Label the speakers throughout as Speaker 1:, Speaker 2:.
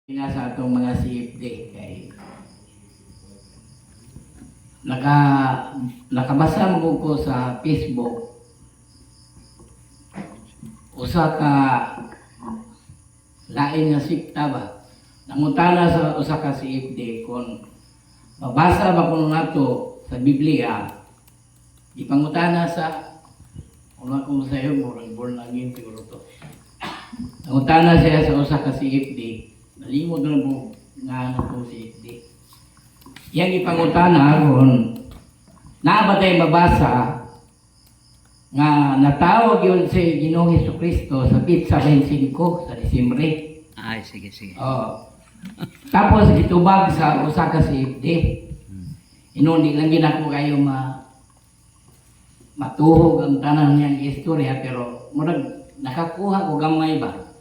Speaker 1: Sa atong mga CFD kay nakabasa mo ko sa Facebook usa ka lain nga sikta ba nangutana sa usa ka CFD kung mabasa ba kuno nato sa Biblia ipangutana sa una kung sayo born again siguro to nangutana siya sa usa ka CFD. Nalimod na mo nga itong CFD. Yang ipangutana ron, nabatay mabasa nga natawag yun si Ginoong Jesucristo sa Pizza 25 sa Disyembre.
Speaker 2: Ay, sige.
Speaker 1: Oh. Tapos itubag sa usa ka CFD. Inundi lang ginako kayo matuhog ang tanan niyang istorya pero murag nakakuha ko gamay ba?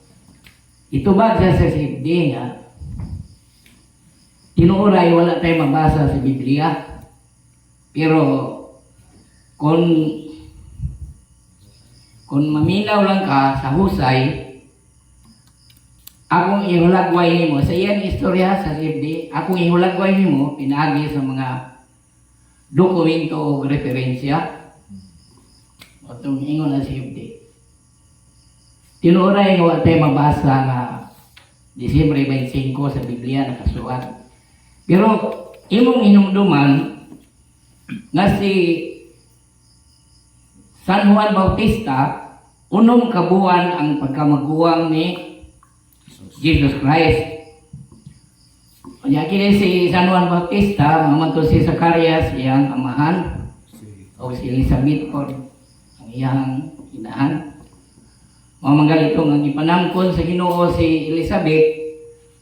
Speaker 1: Itubag siya sa CFD nga tinuuray wala tayo mabasa sa Biblia pero kung maminaw lang ka sa husay akong ihulagway nimo sa iyang istorya sa CFD akong ihulagway nimo pinaagi sa mga dokumento o referensya o itong ingon na CFD. Tinuray nga wala tayo mabasa nga Disyembre 25 sa Biblia nakasulat. Pero imong hinumduman nga si San Juan Bautista unong kabuan ang pagkamaguwang ni Jesus Christ. Kanya kini si San Juan Bautista mamanto si Zacarias iyang amahan o si Elizabeth o ang iyang inahan. Mamanggalito ang ipanangkon sa Ginoo si Elizabeth,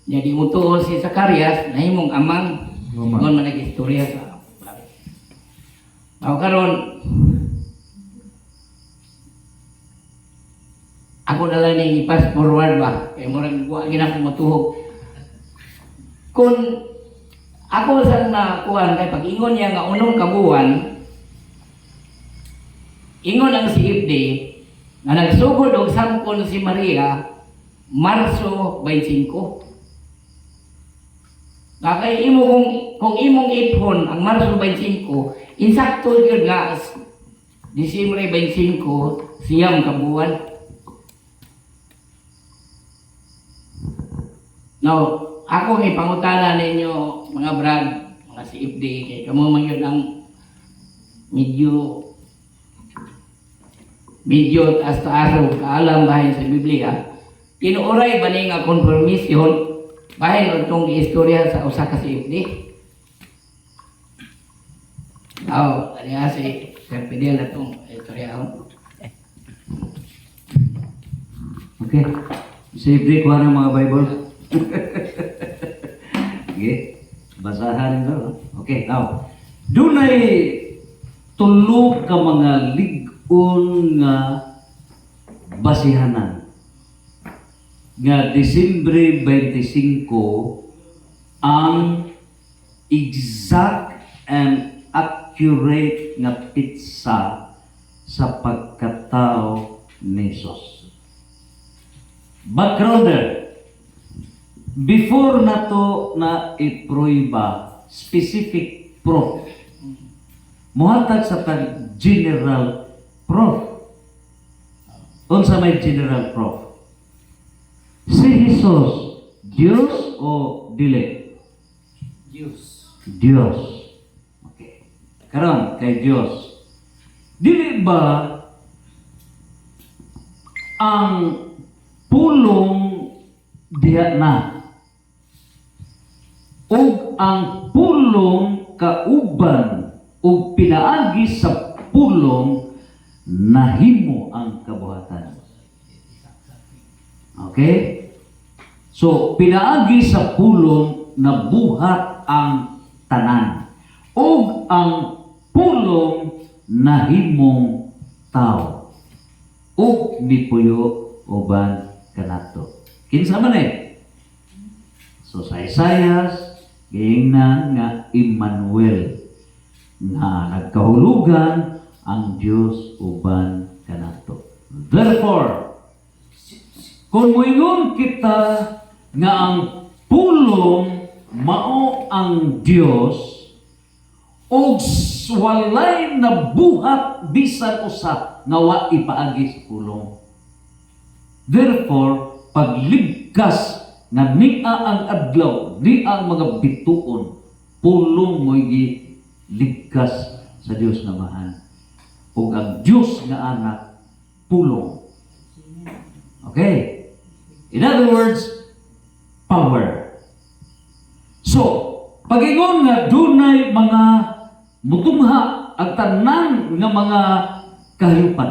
Speaker 1: niya di mutuo si Zacarias, na himong amang, ngon man nag-istorya sa karon ako na lang ni i-pass forward ba, kaya murag buwa ginang matuhog. Kung ako sa nakuhan, kay pag-ingon niya nga unong kabuwan, ingon ang CFD, na nagsugod og sampol si Maria Marso 25. Kay imo kung imong ipon ang Marso 25, insakto gyud nga Disyembre 25 siyam ka buwan. Now, ako may pangutana ninyo mga brad, mga CFD kay kamo man gyud ang medyo taas-taas o kaalam bahin sa Biblia, tinuuray ba ni nga konformisyon bahin itong istorya sa usa ka CFD? Ano nga si Sir Fidel na itong istorya ako?
Speaker 2: Okay. CFD, kuha ng mga Bible. Okay. Basahan nyo. Okay, now. Dunay tulog ka mga nga basihanan nga Disyembre 25 ang exact and accurate nga pitsa sa pagkatao ni Jesus. Backgrounder, before nato na ipruiba specific proof, muhatag sa general proof. Unsa may general proof? Si Jesus, Dios o dili? Dios. Okay. Karon kay Dios. Dili ba ang pulong diha na ug ang pulong kauban ug pinaagi sa pulong nahimo ang kabuhatan. Okay? So, pinaagi sa pulong na buhat ang tanan. O ang pulong nahimong tao. O nipuyo uban kanato. Kinsa man So, sa Isaias, giingnan nga Emmanuel nga nagkahulugan ang Diyos uban kanato. Therefore, kung moingon kita nga ang pulong mao ang Dios ug walay na buhat bisan usa nga wa ipaagi sa pulong. Therefore, pagligkas nga nia ang adlaw, nia ang mga bituon, pulong mo'y ligkas sa Dios nga Amahan. Ug ang Dios nga anak, pulong. Okay? In other words, power. So, pag-ingon nga dunay mga mutumha ang tanan nga mga kahayupan.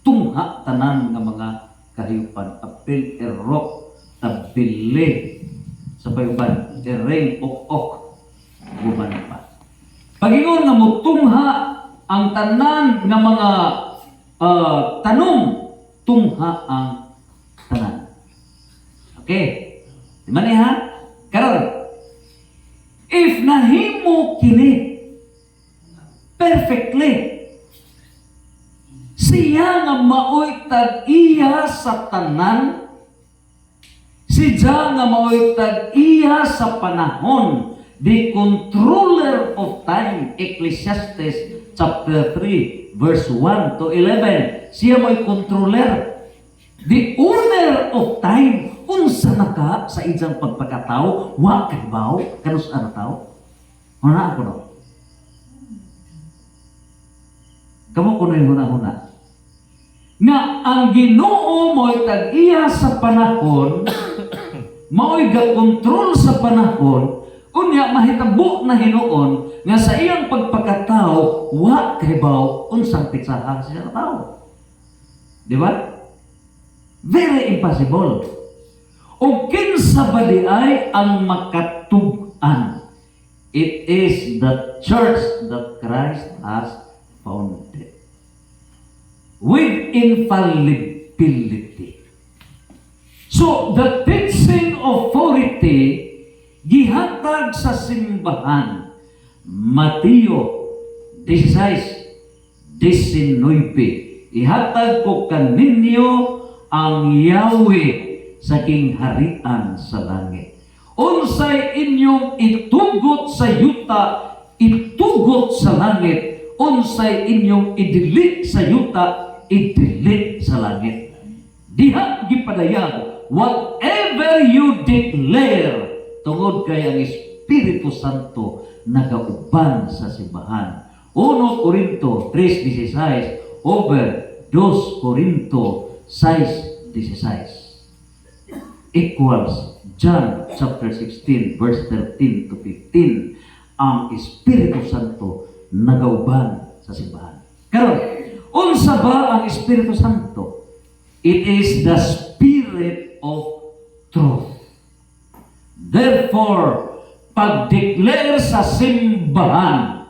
Speaker 2: Tungha tanan nga mga kahayupan. Apil erok, tabili sa payuban. Tereng ok-ok. Guman pa. Pag-ingon nga mutungha ang tanan nga mga tanong, tungha ang tanan. Okay? Di man ha? Karon, if nahimo kini perfectly, siya nga maoy tag-iya sa tanan, siya nga maoy tag-iya sa panahon, the controller of time, Ecclesiastes chapter 3, verse 1 to 11. Siya mo'y controller, the owner of time. Unsa na ka sa iyang pagpakatao, wa kay baw, kanus ano tao? Huna ako no? Kamo ko na yung huna-huna. Nga ang Ginoo mo'y tag-iya sa panahon, mao'y gakontrol sa panahon, unya mahitabo na hinuon nga sa iyang pagpakatao wa kay baw unsang pitsahan sa tao. Di ba? Very impossible. O kinsa ba di ay ang makatug-an? It is the church that Christ has founded with infallibility. So the teaching authority gihatag sa simbahan. Mateo 16:19. Ihatag ko kaninyo ang Yahweh sa kingharian sa langit. Unsay inyong itugot sa yuta, itugot sa langit. Unsay inyong idilit sa yuta, idilit sa langit. Diha gipadayag, whatever you declare, tungod kay ang Espiritu Santo nagauban sa simbahan. 1 Corinto 3:16 over 2 Corinto 6:16 equals John chapter 16 verse 13 to 15. Ang Espiritu Santo nagauban sa simbahan. Karon, unsa ba ang Espiritu Santo? It is the Spirit of truth. Therefore, pag-declare sa simbahan,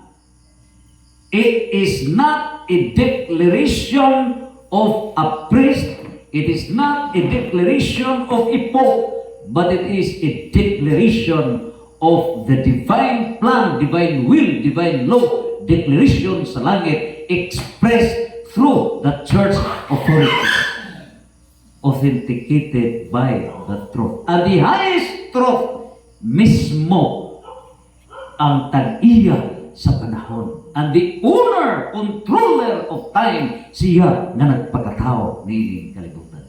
Speaker 2: it is not a declaration of a priest. It is not a declaration of a pope, but it is a declaration of the divine plan, divine will, divine law, declaration sa langit expressed through the church authority, authenticated by the truth. And the highest truth mismo ang tag-iya sa panahon. And the owner, controller of time, siya na nagpagkatao ni kalibutan.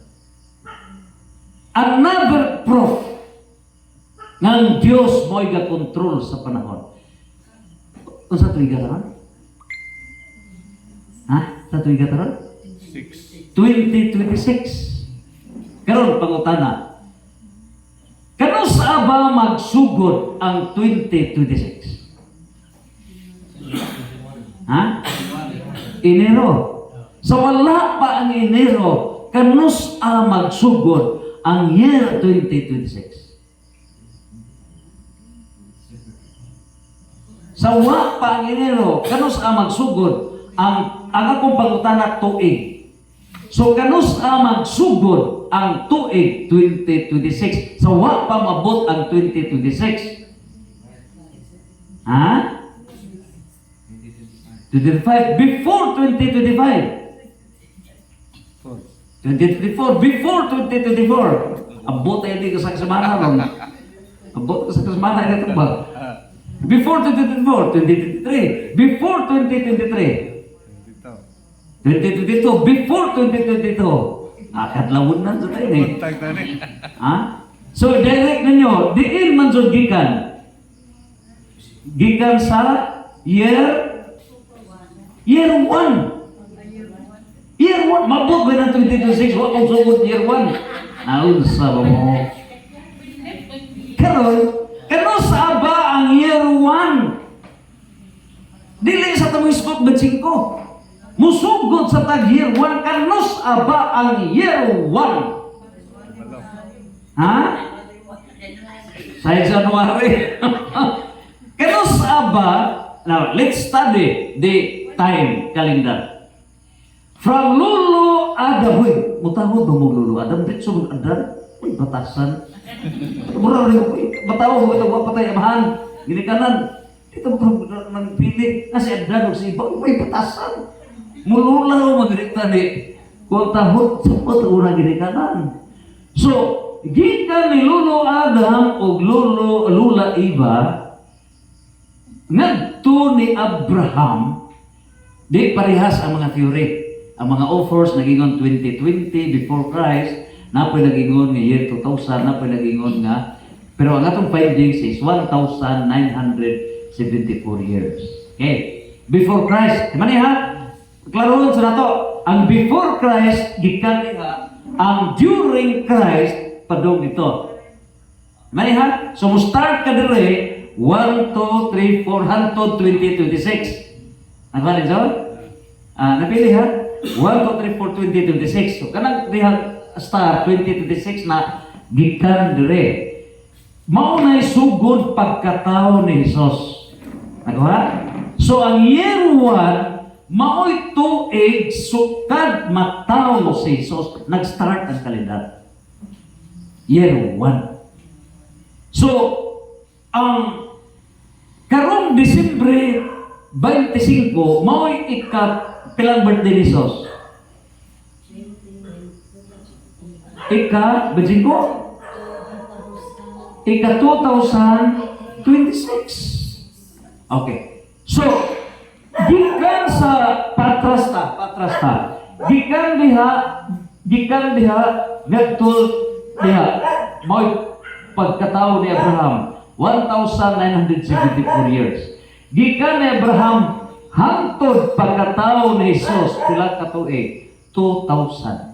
Speaker 2: Another proof ng Diyos mo'y gakontrol sa panahon. O sa tuwiga taron? Ha? Sa tuwiga taron? 2026. Karon pangutana. Kano sa ba magsugod ang 2026? Ha? Enero. So wala pa ang Enero, kanus magsugod ang year 2026. Sa wa pa ang Enero, kanus magsugod ang akong pangutana tuig. So kanus magsugod ang tuig 2026. Sa wa pa mabot ang 2026. Ha? 2025, before 2025. 2024, before 2024. Abot tayo di kasang semana ron. Abot sa kasmana na ito ba? Before 2024, 2023. Before 2023. 2022. Before 2022. Kadlawon na sa tayo eh. Ha? So, direct ninyo, diin man jud gikan. Gikan sa year 1. Year 1. Mabot ba na 2026? Huwag kong sugod year 1. Naunsa ba mo? Karon, kano sa ba ang year 1? Dili sa tamang isgot ba 5? Musugod sa tag year 1, kano sa ba ang year 1? Ha? Sa January. Kano sa ba? Now, let's study the time calendar. From Lulu Adam, uy, mutahod ba mo Lulu Adam? Dito mo Adam, uy, batasan. Mura rin ko, bataw mo, ito patay, amahan, ginikanan. Dito mo nang pili, kasi Adam, si iba, uy, batasan. Mulula mo magdikta ni, kung tahod, sapot, urang ginikanan. So, gikan ni Lulu Adam o Lula Eva, ngadto ni Abraham, di parehas ang mga theory. Ang mga offers nagingon 2020 before Christ, napoy nagingon nga year 2000, napoy nagingon nga, pero ang atong findings is 1,974 years. Okay. Before Christ, mani ha? Klaroon sa nato, ang before Christ gikan nga, ang during Christ padung dito. Mani ha? So mo start ka dire 1, 2, 3, 4 hangtod 2026. Nagbalin so? Napili ha? 1, 2, 3, 4, 2026. So, kanang diha star 2026 na gikan dire. Mao nay sugod pagkatao ni Hesus. Nagawa? So, ang year 1, mao'y tuig sukad mataw si Hesus. Nag-start ang kalendar. Year 1. So, ang karong Disyembre 25, mao'y pilang birthday ni Jesus? Ika 2026. Okay. So, gikan sa patrasta. Gikan diha nagtul diha mo'y pagkatao ni Abraham 1,974 years. Gikan ni Abraham hangtod pagkatao ni Jesus pila ka tuig 2,000.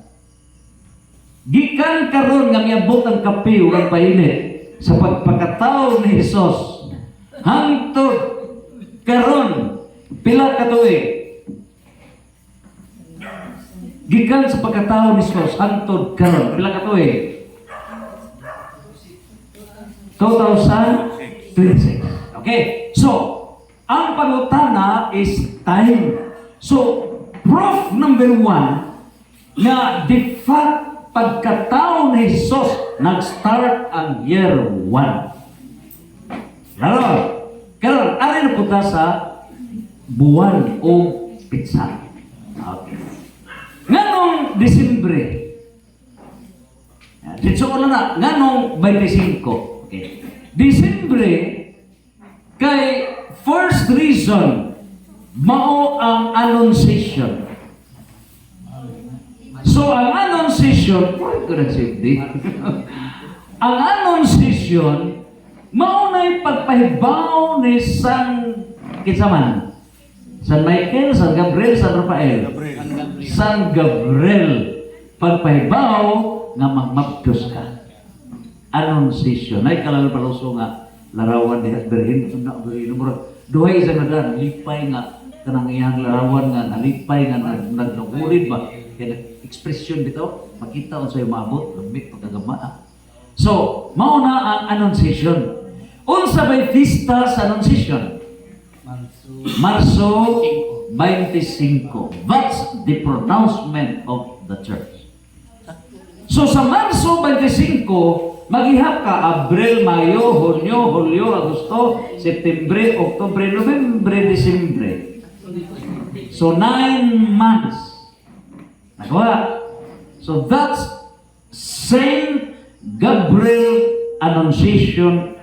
Speaker 2: Gikan karon nga miabot ang kape ug ang painit sa pagkatao ni Jesus hangtod karon pila ka tuig. Gikan sa pagkatao ni Jesus hangtod karon pila ka tuig. 2026. Okay. So, ang pangutana is time. So, proof number 1 na de facto pagkatao ni Jesus nag-start ang year 1. Karon, ari na punta sa buwan o pitsa. Okay. Nganong Disyembre? Dito ko na, nganong 25? Okay. Disyembre, kay first reason, mao ang Annunciation. So, ang Annunciation, ang Annunciation, mao na'y pagpahibaw ni San Kitsaman. San Michael, San Gabriel, San Rafael. San Gabriel. Pagpahibaw nga magmapdos ka. Annunciation. Ay kalalo-paluso nga larawan ni Berhin. Duhay isang nadan, lipay nga kanang iyang larawan nga, nalipay nga, nagnagurid ba? Kaya expression dito, makita kung sa'yo maabot, lambit, pagkagama. So, mauna ang Annunciation. Unsa ba'y pista sa Annunciation? Marso 25. That's the pronouncement of the church. So, sa Marso 25, maghihap ka Abril, Mayo, Hunyo, Hulyo, Agosto, Septembre, Oktubre, Nobyembre, Disyembre. So 9 months. Nagawa. So that's Saint Gabriel Annunciation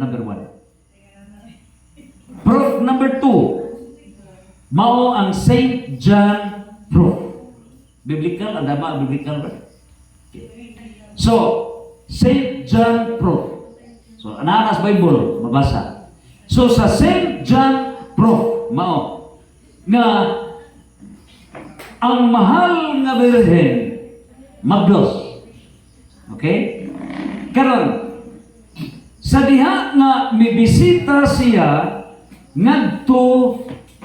Speaker 2: number 1. Proof number 2, mao ang St. John proof. Biblical, ang dama biblical ba? Okay. So, St. John proof. So, ananas Bible, mabasa. So, sa St. John proof, mao, nga ang mahal nga Birhen, magdos. Okay? Karon, sa diha nga mibisita siya ngadto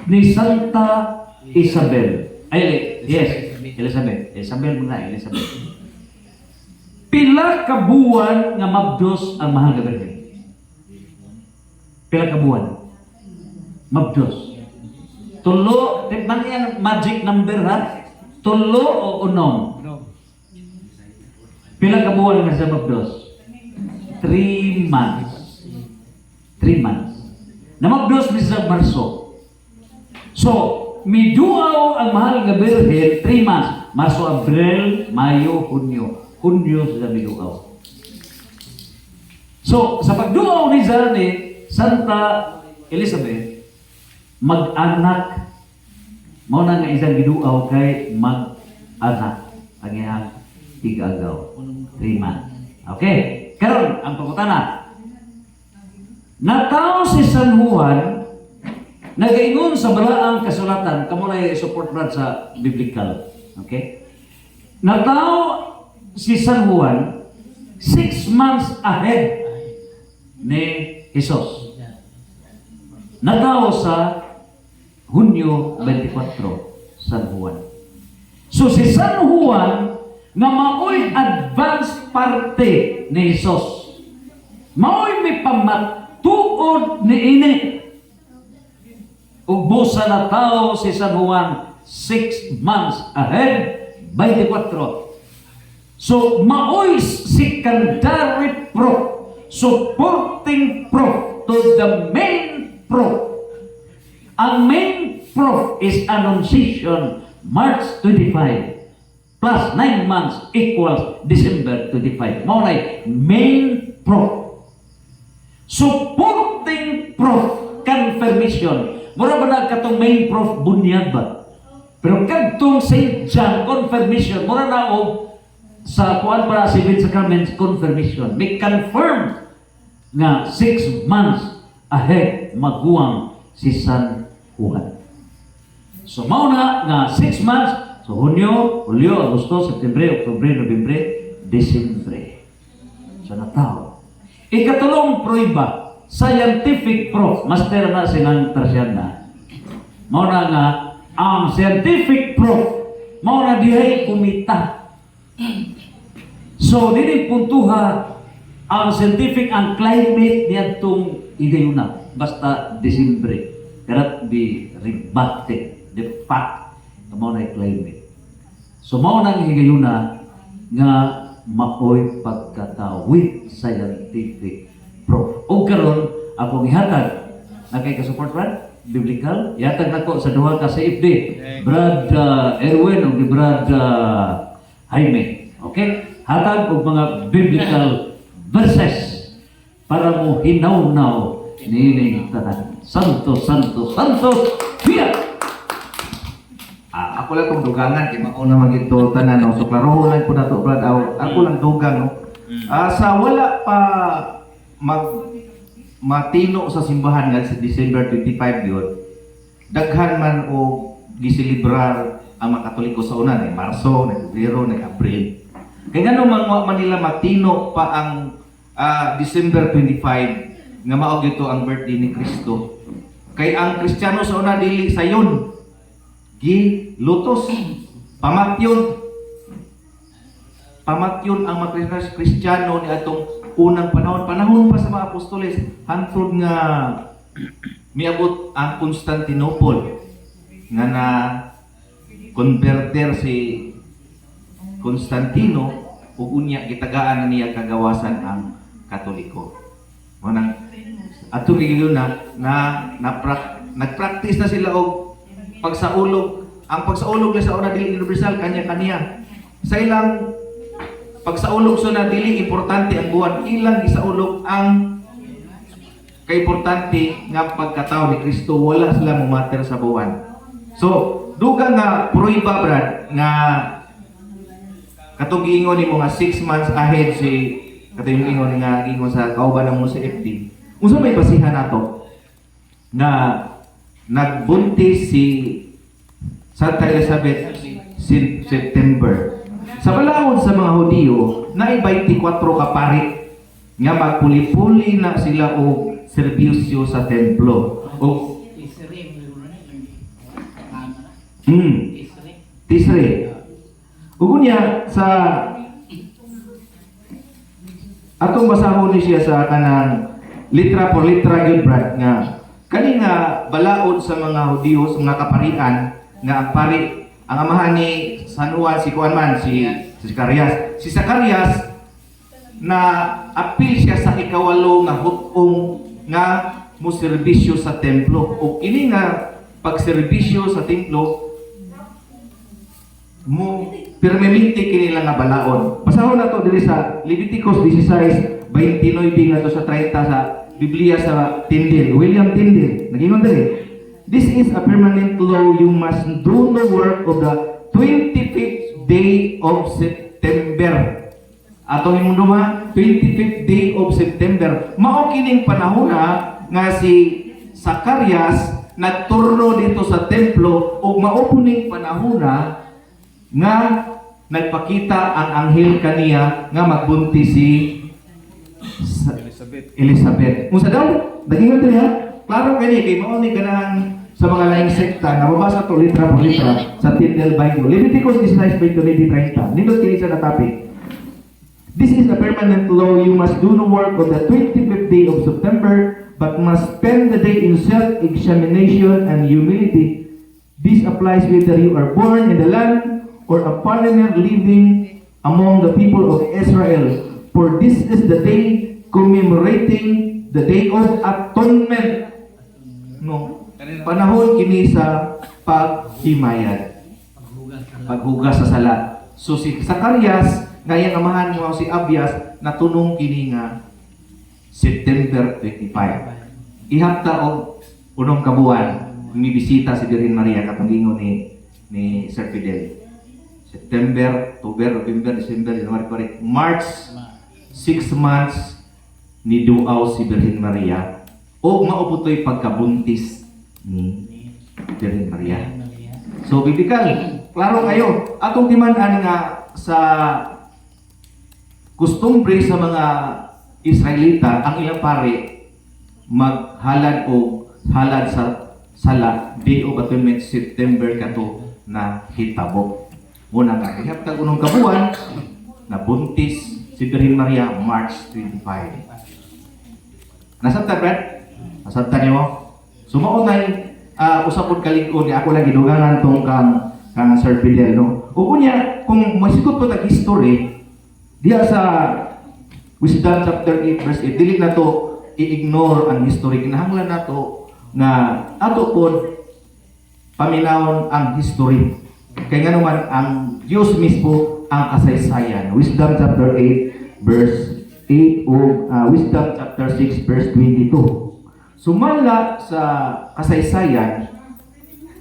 Speaker 2: ni Santa Isabel. Ay, yes, Elizabeth. Isabel muna, Elizabeth. Pila ka buwan nga magdos ang mahal nga Birhen? Pila ka buwan? Magdos. Tulo, man yung magic number ha? Tulo o unom? Pila ka buwan nga sa magdos? 3 months. 3 months. Namagdos ni sa Marso. So, miduaw ang mahal nga Birhen 3 months. Marso, Abril, Mayo, Hunyo. Hunyo sa miduaw. So, sa pagduaw ni Santa Elizabeth, mag-anak. Mao na nga isang giduaw kay mag-anak. Ang iyang tig-agaw. 3 months. Okay. Karon ang pangutana. Nataw si San Juan nagaingon sa balaang kasulatan, kamo na i-support brad sa biblical. Okay? Nataw si San Juan 6 months ahead ni Jesus. Nataw sa Hunyo 24, San Juan. So si San Juan nga maoy advance parte ni Jesus. Maoy may pamatuod ni ini. Ug busa na tao si San Juan 6 months ahead, 24. So maoy secondary proof, supporting proof to the main proof. Ang main proof is Annunciation, March 25. Plus 9 months equals December 25. Mao nay main proof. Supporting proof, confirmation. Mura ba na katong main proof bunyag ba? Pero kadtong St. John confirmation, mura na og sa kuan para Seven Sacraments confirmation. May confirm nga 6 months ahead maguwang si San Juan. So mao na nga 6 months. So, Hunyo, Hulyo, Agosto, Septembre, Oktubre, Nobyembre, Desembre. So, nataw. Ikatulong proiba, scientific proof, master na sinang Tersiana. Mao na nga, ang scientific proof, mao na dihay kumita. So, dili puntuha, ang scientific, ang climate niya itong igayuna, basta Desembre. Cannot be rebutted, the fact, mao na climate. So mao nang higayuna nga maoy pagkatawid scientific proof. O karon akong ihatag na kay ka-support brad biblical, ihatag nako sa duha ka CFD, Brad Erwin ug Brad Jaime. Okay? Hatag og mga biblical verses para mo hinaw-naw nining tanan. Santo, santo, santo. Fiat!
Speaker 3: Ako lang itong dugangan, kaya mauna magito tanan, no? So, klaroho lang po na ito, Brad. Ako lang dugang, no? Sa wala pa matino sa simbahan nga sa December 25 yun, daghan man o gisilibrar ang mga Katoliko sa una, na Marso, na Pebrero, na Abril. Kaya nga naman Manila matino pa ang December 25 nga maog ito ang birthday ni Kristo. Kay ang Kristiyano sa una dili sayon. Lutos, pamatyon ang mga Kristiyano ni atong unang panahon pa sa mga apostoles, hantod nga miabot ang Constantinople nga na converter si Constantino ug unya gitagaan na niya kagawasan ang Katoliko. Manang atong giyon nagpractice na sila og pagsaulog. Ang pagsaulog na sa una dili universal kanya-kanya. Sa ilang pagsaulog sa una dili importante ang buwan, ilang gisaulog ang kaimportante nga pagkatao ni Kristo, wala sila mumater sa buwan. So, duga nga pruiba brad nga katong giingon nimo nga 6 months ahead si katong giingon nga giingon sa kauban mo sa FD. Unsa may basihan nato na nagbuntis si Santa Elizabeth September. Sa balaod sa mga Hudiyo, naay 24 ka pari nga magpuli-puli na sila og serbisyo sa templo. O Tisre. Ug niya sa atong basahon ni siya sa kanang litra por litra gyud brad nga kani nga balaod sa mga Hudiyo sa mga kaparian nga ang pari ang amahan ni San Juan si Juan man si Zacarias. Si Zacarias na apil siya sa ikawalo nga hutong nga mo serbisyo sa templo. O ini nga pagserbisyo sa templo mo permanente kini lang nga balaod. Basahon nato diri sa Leviticus 16:29 ngadto sa 30 sa Biblia sa Tyndale, William Tyndale. Nagingon diri, "This is a permanent law. You must do the work of the 25th day of September." Atong imong duma, 25th day of September. Mao kining panahon nga si Zacarias nagturno dito sa templo ug mao puning panahon nga nagpakita ang anghel kaniya nga magbuntis si Elizabeth. Unsa daw? Dagingon din ha? Klaro kani kay mao ni ganahan sa mga laing sekta na mabasa to litra por litra sa Tyndale Bible. Leviticus 16:30. Nindot kini sa topic. "This is a permanent law. You must do the work on the 25th day of September, but must spend the day in self-examination and humility. This applies whether you are born in the land or a foreigner living among the people of Israel. For this is the day commemorating the Day of Atonement." No. Panahon kini sa paghimayad. Paghugas sa sala. So si Zacarias ngayang amahan mo si Abias natunong kini nga September 25. Ihapta og unong kabuan mibisita si Virgin Maria katong gingon ni Sir Fidel. September, October, November, December, January, February, March, 6 months ni duaw si Virgin Maria o mauputoy pagkabuntis ni Virgin Maria. So biblikal, klaro kayo. Atong timan-an nga sa kustumbre sa mga Israelita, ang ilang pare maghalad o halad sa sala Day of Atonement September kato na hitabo. Muna nga, ihaptag unong kabuan na buntis si Virgin Maria March 25. Nasabta, Brad? Nasabta niyo mo? Sumaon na usapod kalikod niya ako lang gidugangan tong kang Sir Fidel, no? O kunya, kung masikot po tag-history, diya sa Wisdom chapter 8 verse 8, dili na to i-ignore ang history. Kinahanglan na to na ato po paminawon ang history. Kaya nga naman, ang Diyos mismo ang kasaysayan. Wisdom chapter 8 verse 8 o Wisdom chapter 6 verse 22. Sumala sa kasaysayan,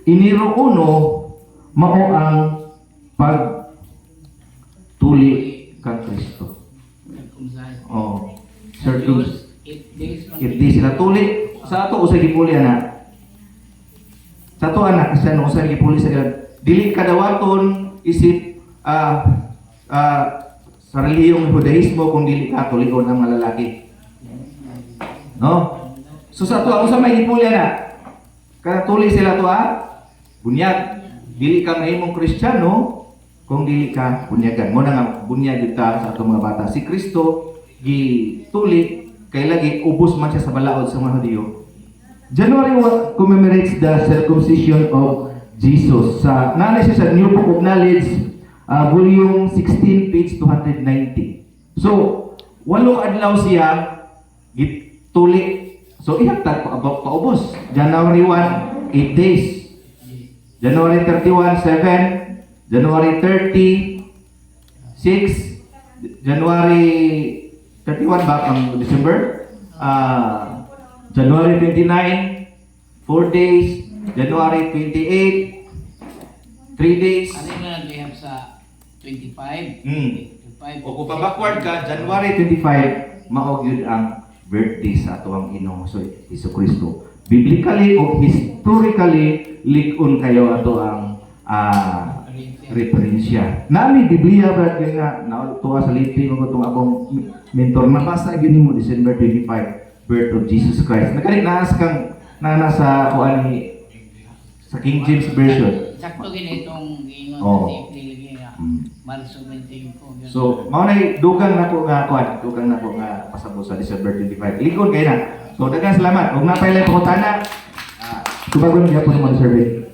Speaker 3: iniro uno mao ang pagtuli kang Kristo. Oh, circles. If di sila tuli sa ato usay gipuli ana. Sa ato anak kasi ano usay gipuli sa dili kadawaton isip sa relihiyong Judaismo kung dili Katoliko ang mga lalaki. No? So sa ato usa may gipuli ana. Kaya tuli sila to bunyag. Dili ka mahimong Kristiyano kung dili ka bunyagan. Mo na nga bunyag kita sa atong mga bata. Si Kristo gituli kay lagi ubos man siya sa balaod sa mga Hudiyo. January 1 commemorates the circumcision of Jesus. Sa siya sa New Book of Knowledge, volume 16, page 290. So, 8 adlaw siya gituli. So, ihagtag paubos. January 1, 8 days. January 31, 7. January 30, 6. January 31 ba ang December? January 29, 4 days. January 28, 3 days.
Speaker 1: Ano na natin sa 25?
Speaker 3: Hmm.
Speaker 1: 25.
Speaker 3: O kung pa-backward ka, January 25, maog yun ang birthday sa atuang Ginoo so Hesus Kristo. Biblically o historically, lig-on kayo ato ang referensya. Nami Biblia brad kay nga tuwa sa lipi mo itong akong mentor nabasa gyud nimo December 25 birth of Jesus Christ. Nakalit naas kang nasa kuan ni sa King James version.
Speaker 1: Sakto ginitong gingon
Speaker 3: Oo.
Speaker 1: sa safety nga.
Speaker 3: Mm.
Speaker 1: Marso 25.
Speaker 3: So, mao nay dugang nako nga kuan, dugang nako nga pasabot sa December 25. Likod kay na. So, daghang salamat. Ug napay lang pangutana. Tubagon gyapon mo survey.